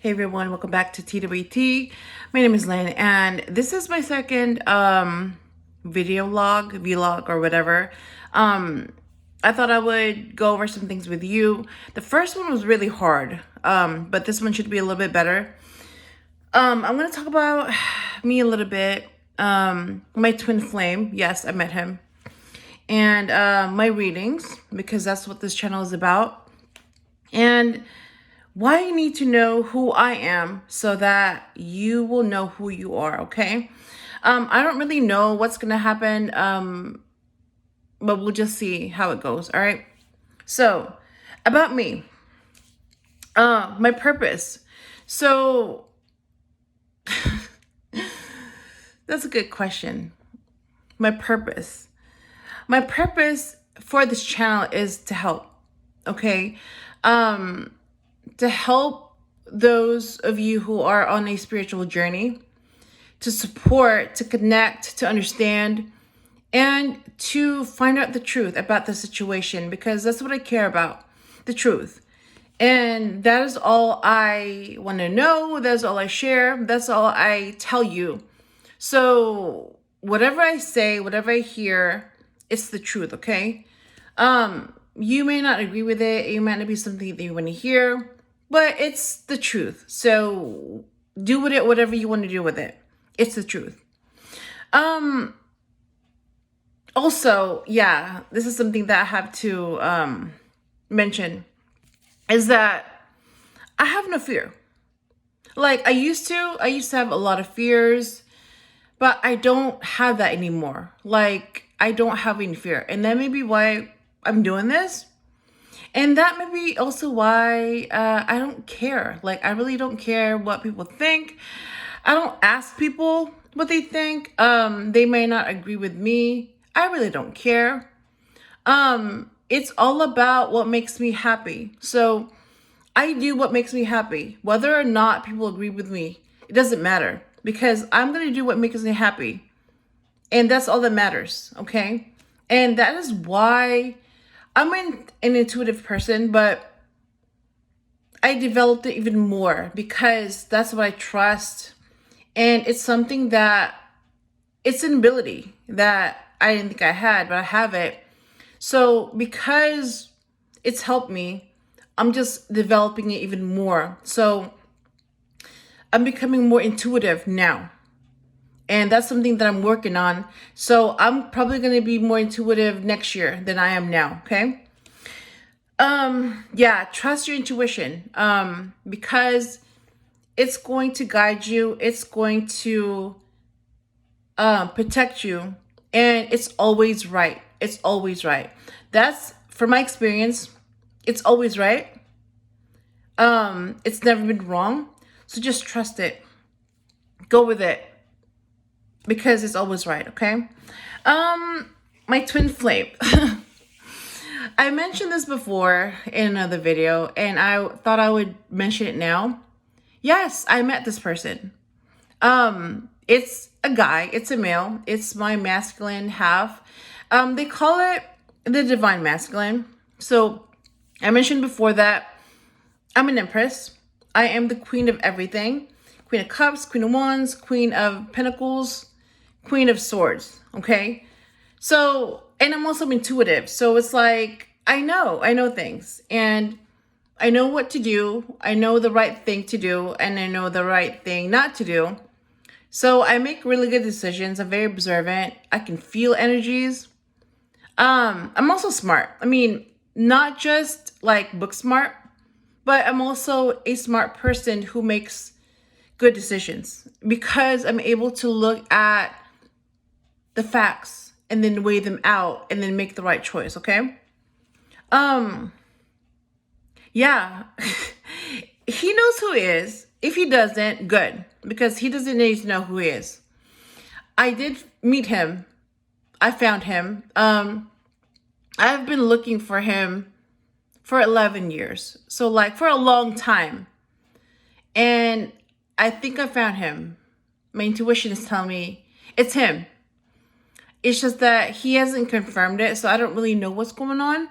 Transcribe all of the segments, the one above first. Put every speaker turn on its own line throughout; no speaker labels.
Hey everyone, welcome back to TWT. My name is Lynn, and this is my second video vlog or whatever. I thought I would go over some things with you. The first one was really hard, but this one should be a little bit better. I'm going to talk about me a little bit. My twin flame, yes, I met him. And my readings, because that's what this channel is about. And why you need to know who I am so that you will know who you are, okay? I don't really know what's gonna happen, but we'll just see how it goes, all right? So, about me, my purpose. So, that's a good question. My purpose. My purpose for this channel is to help, okay? To help those of you who are on a spiritual journey, to support, to connect, to understand, and to find out the truth about the situation, because that's what I care about, the truth. And that is all I want to know. That's all I share. That's all I tell you. So whatever I say, whatever I hear, it's the truth, okay? You may not agree with it. It might not be something that you want to hear, but it's the truth. So do with it whatever you want to do with it. It's the truth. Also, yeah, this is something that I have to mention, is that I have no fear. Like I used to have a lot of fears, but I don't have that anymore. Like I don't have any fear. And that may be why I'm doing this. And that may be also why I don't care. Like, I really don't care what people think. I don't ask people what they think. They may not agree with me. I really don't care. It's all about what makes me happy. So I do what makes me happy. Whether or not people agree with me, it doesn't matter. Because I'm going to do what makes me happy. And that's all that matters, okay? And that is why I'm an intuitive person, but I developed it even more because that's what I trust. And it's something that, it's an ability that I didn't think I had, but I have it. So because it's helped me, I'm just developing it even more. So I'm becoming more intuitive now. And that's something that I'm working on. So I'm probably going to be more intuitive next year than I am now, okay? Yeah, trust your intuition. Because it's going to guide you. It's going to protect you. And it's always right. It's always right. That's, from my experience, it's always right. It's never been wrong. So just trust it. Go with it. Because it's always right, okay? My twin flame. I mentioned this before in another video, and I thought I would mention it now. Yes, I met this person. It's a guy, it's a male, it's my masculine half. They call it the divine masculine. So I mentioned before that I'm an Empress. I am the queen of everything. Queen of Cups, Queen of Wands, Queen of Pentacles, Queen of Swords, okay? So, and I'm also intuitive. So it's like, I know things. And I know what to do. I know the right thing to do. And I know the right thing not to do. So I make really good decisions. I'm very observant. I can feel energies. I'm also smart. I mean, not just like book smart, but I'm also a smart person who makes good decisions because I'm able to look at the facts and then weigh them out and then make the right choice, okay? Yeah. He knows who he is. If he doesn't, good, because he doesn't need to know who he is. I did meet him. I found him. I've been looking for him for 11 years. So like for a long time. And I think I found him. My intuition is telling me it's him. It's just that he hasn't confirmed it, so I don't really know what's going on.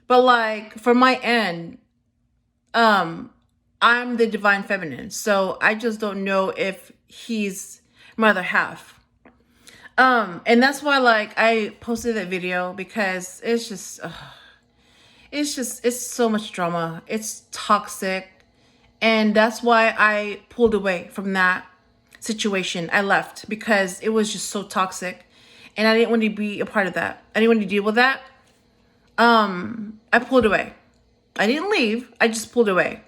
But like, for my end, I'm the divine feminine. So I just don't know if he's my other half. And that's why, like, I posted that video because it's so much drama. It's toxic. And that's why I pulled away from that situation. I left because it was just so toxic. And I didn't want to be a part of that. I didn't want to deal with that. I pulled away. I didn't leave. I just pulled away.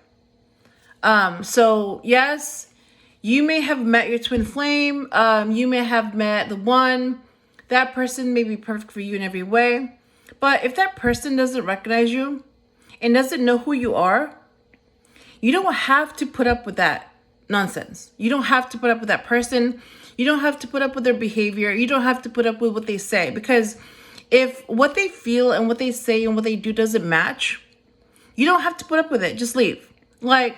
So yes, you may have met your twin flame. You may have met the one. That person may be perfect for you in every way. But if that person doesn't recognize you and doesn't know who you are, you don't have to put up with that nonsense. You don't have to put up with that person. You don't have to put up with their behavior. You don't have to put up with what they say. Because if what they feel and what they say and what they do doesn't match, you don't have to put up with it. Just leave. Like,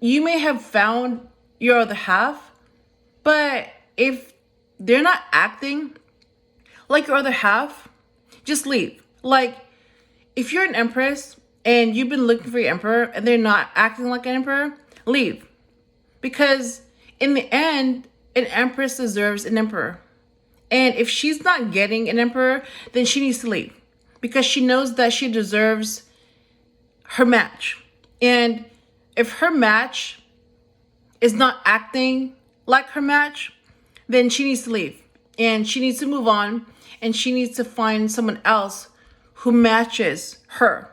you may have found your other half, but if they're not acting like your other half, just leave. Like, if you're an empress and you've been looking for your emperor and they're not acting like an emperor, leave. Because in the end, an empress deserves an emperor. And if she's not getting an emperor, then she needs to leave. Because she knows that she deserves her match. And if her match is not acting like her match, then she needs to leave. And she needs to move on. And she needs to find someone else who matches her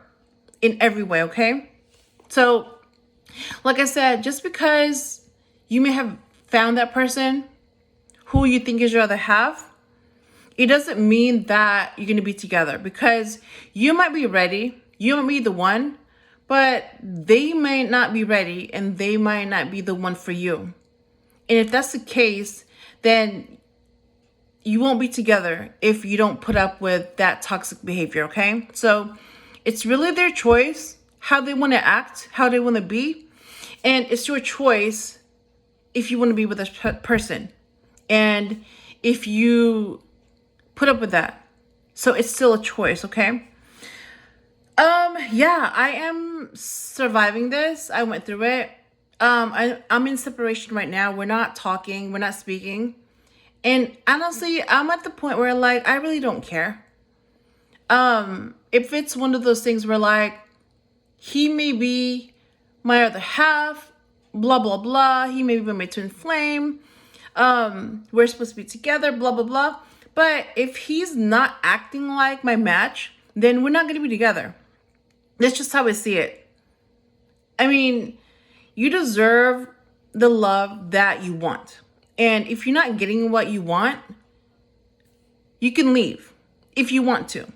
in every way, okay? So, like I said, just because you may have found that person who you think is your other half, it doesn't mean that you're going to be together. Because you might be ready. You might be the one. But they might not be ready. And they might not be the one for you. And if that's the case, then you won't be together if you don't put up with that toxic behavior, okay? So it's really their choice, how they want to act, how they want to be. And it's your choice if you want to be with this person. And if you put up with that. So it's still a choice, okay? Yeah, I am surviving this. I went through it. I'm in separation right now. We're not talking. We're not speaking. And honestly, I'm at the point where, like, I really don't care. If it's one of those things where, like, he may be my other half, blah, blah, blah. He may be my twin flame. We're supposed to be together, blah, blah, blah. But if he's not acting like my match, then we're not going to be together. That's just how I see it. I mean, you deserve the love that you want. And if you're not getting what you want, you can leave if you want to.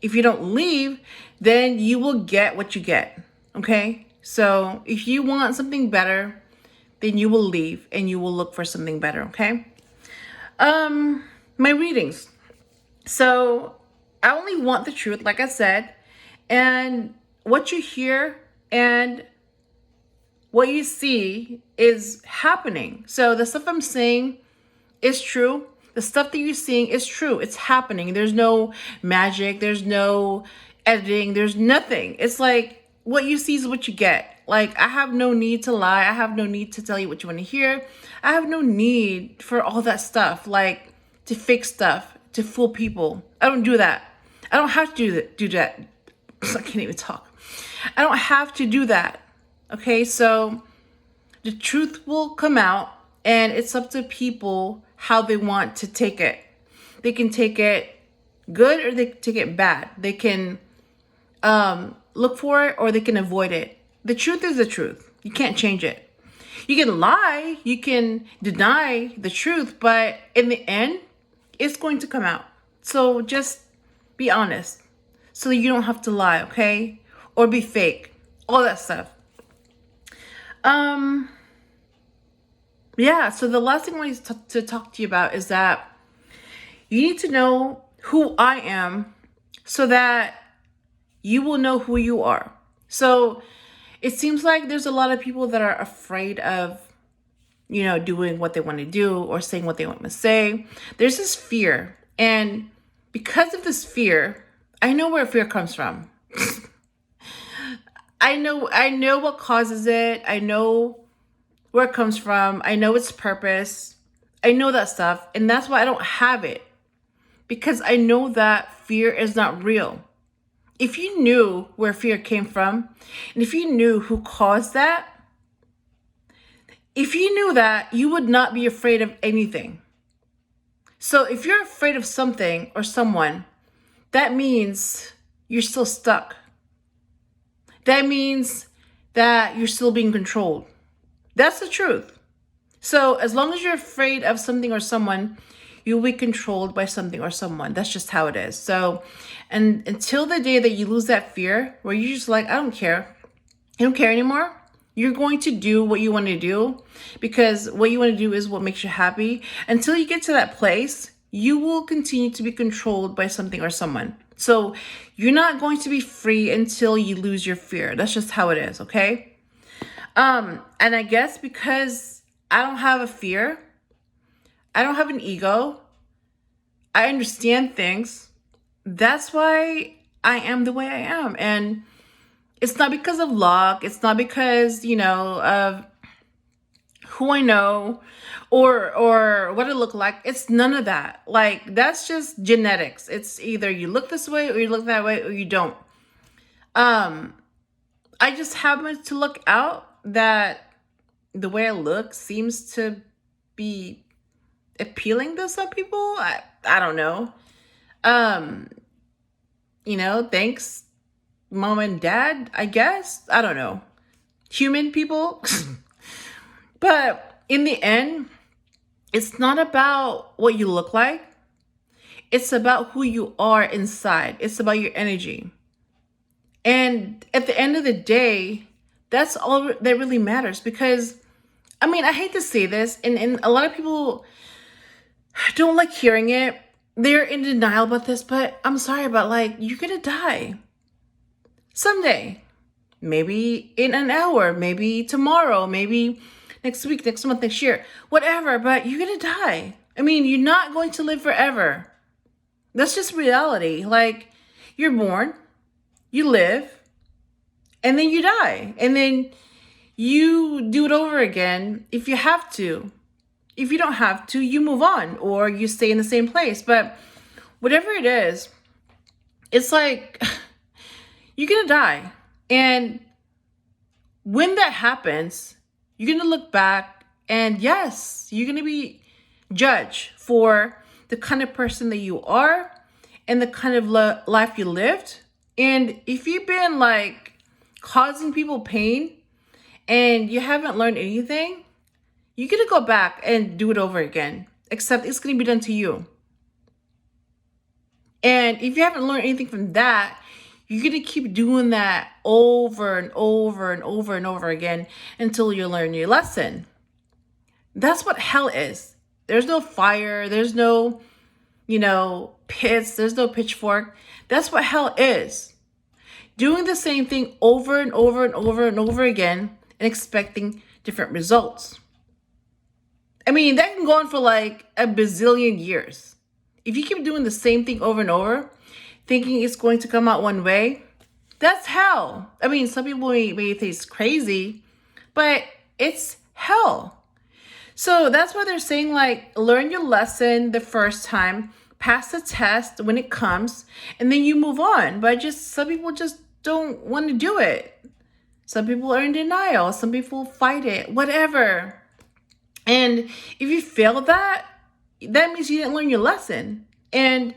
If you don't leave, then you will get what you get. Okay? So if you want something better, then you will leave and you will look for something better. Okay? My readings. So I only want the truth, like I said, and what you hear and what you see is happening. So the stuff I'm saying is true. The stuff that you're seeing is true. It's happening. There's no magic. There's no editing. There's nothing. It's like what you see is what you get. Like, I have no need to lie. I have no need to tell you what you want to hear. I have no need for all that stuff, like to fake stuff, to fool people. I don't do that. I don't have to do that. I can't even talk. I don't have to do that. Okay, so the truth will come out, and it's up to people how they want to take it. They can take it good or they can take it bad. They can look for it or they can avoid it. The truth is the truth. You can't change it. You can lie, you can deny the truth, but in the end, it's going to come out. So just be honest so you don't have to lie, okay? Or be fake. All that stuff. Yeah, so the last thing I want to talk to you about is that you need to know who I am so that you will know who you are. So it seems like there's a lot of people that are afraid of, you know, doing what they want to do or saying what they want to say. There's this fear. And because of this fear, I know where fear comes from. I know what causes it. I know where it comes from. I know its purpose. I know that stuff. And that's why I don't have it. Because I know that fear is not real. If you knew where fear came from, and if you knew who caused that, if you knew that, you would not be afraid of anything. So if you're afraid of something or someone, that means you're still stuck. That means that you're still being controlled. That's the truth. So as long as you're afraid of something or someone, you'll be controlled by something or someone. That's just how it is. So, and until the day that you lose that fear, where you're just like, I don't care. I don't care anymore. You're going to do what you want to do because what you want to do is what makes you happy. Until you get to that place, you will continue to be controlled by something or someone. So you're not going to be free until you lose your fear. That's just how it is, okay? And I guess because I don't have a fear, I don't have an ego, I understand things. That's why I am the way I am. And it's not because of luck. It's not because, of who I know or what I look like. It's none of that. Like, that's just genetics. It's either you look this way or you look that way or you don't. I just happen to look out that the way I look seems to be appealing to some people. I don't know. Thanks mom and dad, I guess. I don't know. Human people. But in the end, it's not about what you look like. It's about who you are inside. It's about your energy. And at the end of the day, that's all that really matters. Because, I hate to say this, and a lot of people don't like hearing it. They're in denial about this, but I'm sorry, but you're gonna die someday. Maybe in an hour, maybe tomorrow, maybe next week, next month, next year, whatever, but you're gonna die. You're not going to live forever. That's just reality. You're born, you live, and then you die. And then you do it over again if you have to. If you don't have to, you move on or you stay in the same place. But whatever it is, it's like you're going to die. And when that happens, you're going to look back and yes, you're going to be judged for the kind of person that you are and the kind of life you lived. And if you've been causing people pain and you haven't learned anything, you're going to go back and do it over again, except it's going to be done to you. And if you haven't learned anything from that, you're going to keep doing that over and over and over and over again until you learn your lesson. That's what hell is. There's no fire. There's no, pits. There's no pitchfork. That's what hell is. Doing the same thing over and over and over and over again and expecting different results. That can go on for a bazillion years. If you keep doing the same thing over and over, thinking it's going to come out one way, that's hell. Some people may think it's crazy, but it's hell. So that's why they're saying learn your lesson the first time, pass the test when it comes, and then you move on. But some people just don't want to do it. Some people are in denial. Some people fight it, whatever. And if you fail that means you didn't learn your lesson. And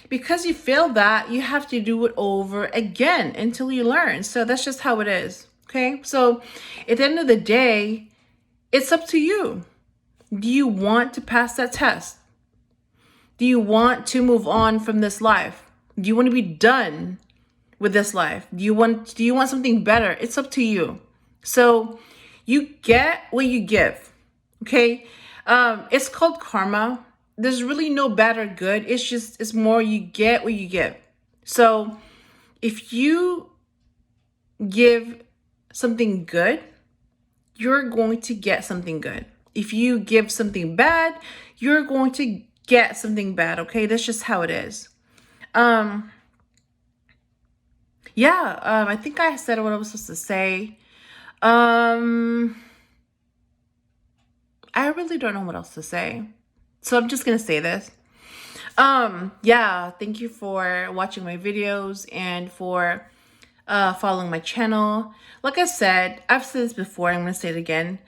because you failed that, you have to do it over again until you learn. So that's just how it is. Okay. So at the end of the day, it's up to you. Do you want to pass that test? Do you want to move on from this life? Do you want to be done with this life? Do you want something better? It's up to you. So you get what you give. Okay. It's called karma. There's really no bad or good. It's more you get what you give. So if you give something good, you're going to get something good. If you give something bad, you're going to get something bad. Okay. That's just how it is. yeah, I think I said what I was supposed to say. I really don't know what else to say. So I'm just gonna say this. Yeah, thank you for watching my videos and for following my channel. Like I said, I've said this before, I'm gonna say it again.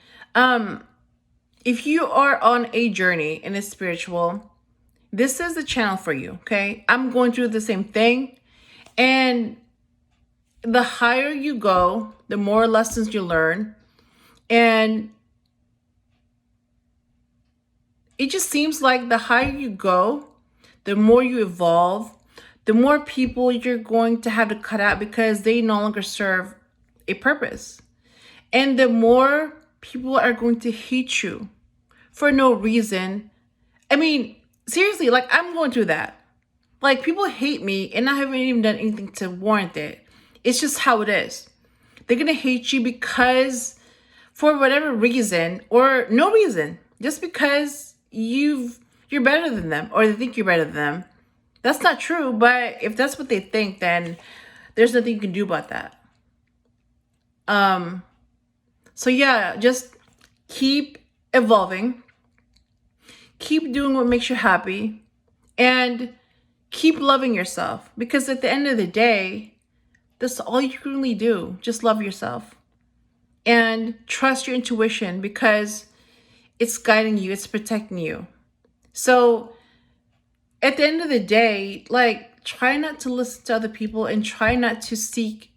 If you are on a journey in a spiritual, this is the channel for you, okay? I'm going through the same thing, and the higher you go, the more lessons you learn, and it just seems like the higher you go, the more you evolve, the more people you're going to have to cut out because they no longer serve a purpose. And the more people are going to hate you for no reason. I mean, seriously, like I'm going through that. Like people hate me and I haven't even done anything to warrant it. It's just how it is. They're going to hate you because for whatever reason or no reason, just because you're better than them or they think you're better than them. That's not true, but if that's what they think, then there's nothing you can do about that. So yeah, just keep evolving, keep doing what makes you happy, and keep loving yourself, because at the end of the day, that's all you can really do. Just love yourself and trust your intuition, because it's guiding you, it's protecting you. So at the end of the day, like, try not to listen to other people and try not to seek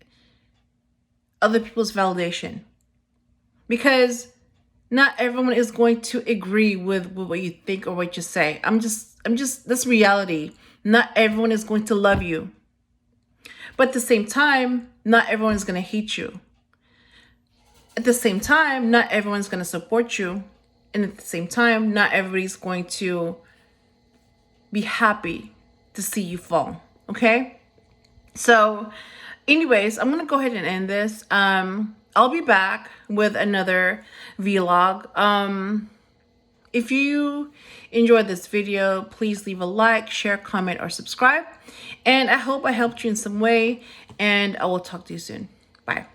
other people's validation, because not everyone is going to agree with what you think or what you say. I'm just that's reality. Not everyone is going to love you, but at the same time, not everyone is going to hate you. At the same time, not everyone's going to support you, and at the same time, not everybody's going to be happy to see you fall. Okay? So anyways, I'm going to go ahead and end this. I'll be back with another vlog. If you enjoyed this video, please leave a like, share, comment, or subscribe. And I hope I helped you in some way, and I will talk to you soon. Bye.